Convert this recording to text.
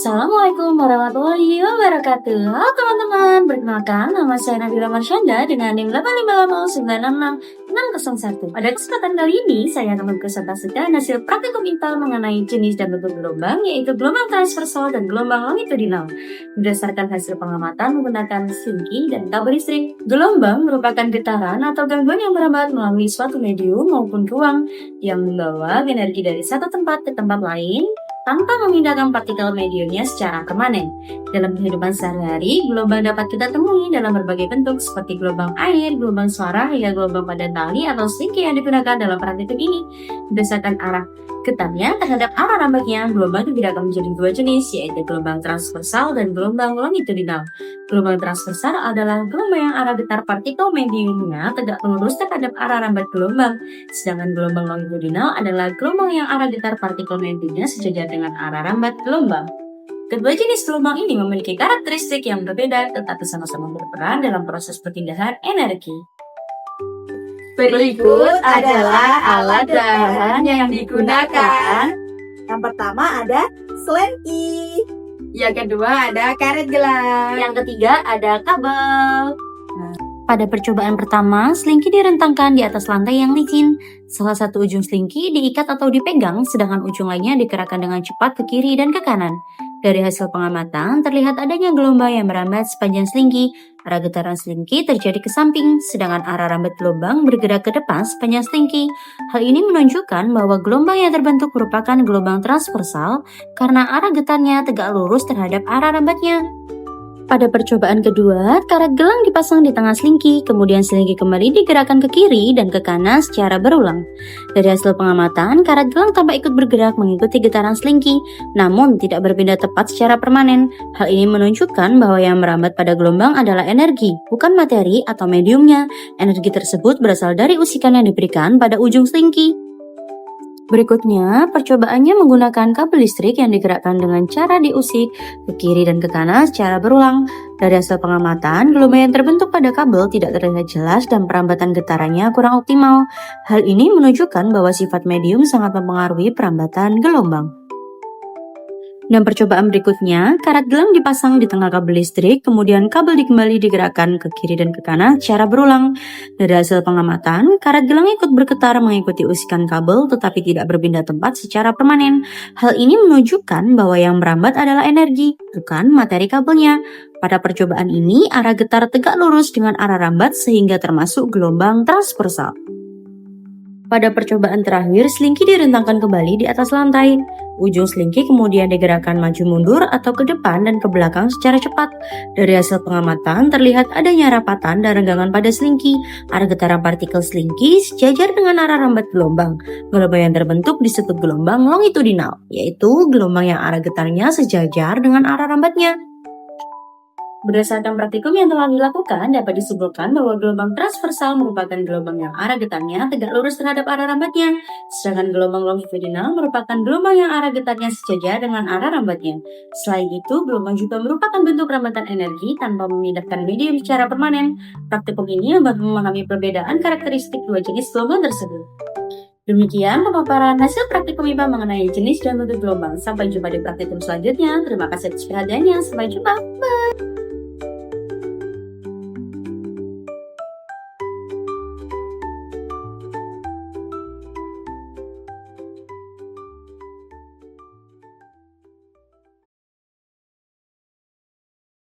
Assalamualaikum warahmatullahi wabarakatuh. Halo teman-teman, perkenalkan nama saya Nabila Marsyanda dengan NIM 850966601. Pada kesempatan kali ini, saya akan mempresentasikan hasil praktikum IPA mengenai jenis dan bentuk gelombang, yaitu gelombang transversal dan gelombang longitudinal. Berdasarkan hasil pengamatan menggunakan slinky dan kabel listrik, gelombang merupakan getaran atau gangguan yang merambat melalui suatu medium maupun ruang yang membawa energi dari satu tempat ke tempat lain tanpa memindahkan partikel mediumnya secara permanen. Dalam kehidupan sehari-hari, gelombang dapat kita temui dalam berbagai bentuk seperti gelombang air, gelombang suara, hingga gelombang pada tali atau slinky yang digunakan dalam praktikum ini. Berdasarkan arah getarnya terhadap arah rambatnya, gelombang dibedakan menjadi dua jenis, yaitu gelombang transversal dan gelombang longitudinal. Gelombang transversal adalah gelombang yang arah getar partikel mediumnya tegak lurus terhadap arah rambat gelombang, sedangkan gelombang longitudinal adalah gelombang yang arah getar partikel mediumnya sejajar dengan arah rambat gelombang. Kedua jenis gelombang ini memiliki karakteristik yang berbeda, tetapi sama-sama berperan dalam proses perpindahan energi. Berikut adalah alat bahan yang digunakan. Yang pertama ada slinky. Yang kedua ada karet gelang. Yang ketiga ada kabel. Pada percobaan pertama, slinky direntangkan di atas lantai yang licin. Salah satu ujung slinky diikat atau dipegang, sedangkan ujung lainnya digerakkan dengan cepat ke kiri dan ke kanan. Dari hasil pengamatan, terlihat adanya gelombang yang merambat sepanjang slinky. Arah getaran slinky terjadi ke samping, sedangkan arah rambat gelombang bergerak ke depan sepanjang slinky. Hal ini menunjukkan bahwa gelombang yang terbentuk merupakan gelombang transversal karena arah getarnya tegak lurus terhadap arah rambatnya. Pada percobaan kedua, karet gelang dipasang di tengah slinky, kemudian slinky kembali digerakkan ke kiri dan ke kanan secara berulang. Dari hasil pengamatan, karet gelang tampak ikut bergerak mengikuti getaran slinky, namun tidak berpindah tepat secara permanen. Hal ini menunjukkan bahwa yang merambat pada gelombang adalah energi, bukan materi atau mediumnya. Energi tersebut berasal dari usikan yang diberikan pada ujung slinky. Berikutnya, percobaannya menggunakan kabel listrik yang digerakkan dengan cara diusik ke kiri dan ke kanan secara berulang. Dari hasil pengamatan, gelombang yang terbentuk pada kabel tidak terlihat jelas dan perambatan getarannya kurang optimal. Hal ini menunjukkan bahwa sifat medium sangat mempengaruhi perambatan gelombang. Dan percobaan berikutnya, karet gelang dipasang di tengah kabel listrik, kemudian kabel kembali digerakkan ke kiri dan ke kanan secara berulang. Dari hasil pengamatan, karet gelang ikut bergetar mengikuti usikan kabel tetapi tidak berpindah tempat secara permanen. Hal ini menunjukkan bahwa yang merambat adalah energi, bukan materi kabelnya. Pada percobaan ini, arah getar tegak lurus dengan arah rambat sehingga termasuk gelombang transversal. Pada percobaan terakhir, slinky direntangkan kembali di atas lantai. Ujung slinky kemudian digerakkan maju mundur atau ke depan dan ke belakang secara cepat. Dari hasil pengamatan, terlihat adanya rapatan dan renggangan pada slinky. Arah getaran partikel slinky sejajar dengan arah rambat gelombang. Gelombang yang terbentuk disebut gelombang longitudinal, yaitu gelombang yang arah getarnya sejajar dengan arah rambatnya. Berdasarkan praktikum yang telah dilakukan, dapat disimpulkan bahwa gelombang transversal merupakan gelombang yang arah getarnya tegak lurus terhadap arah rambatnya, sedangkan gelombang longitudinal merupakan gelombang yang arah getarnya sejajar dengan arah rambatnya. Selain itu, gelombang juga merupakan bentuk rambatan energi tanpa memindahkan medium secara permanen. Praktikum ini membantu memahami perbedaan karakteristik dua jenis gelombang tersebut. Demikian pemaparan hasil praktikum IPA mengenai jenis dan bentuk gelombang. Sampai jumpa di praktikum selanjutnya. Terima kasih atas perhatiannya. Sampai jumpa. Bye.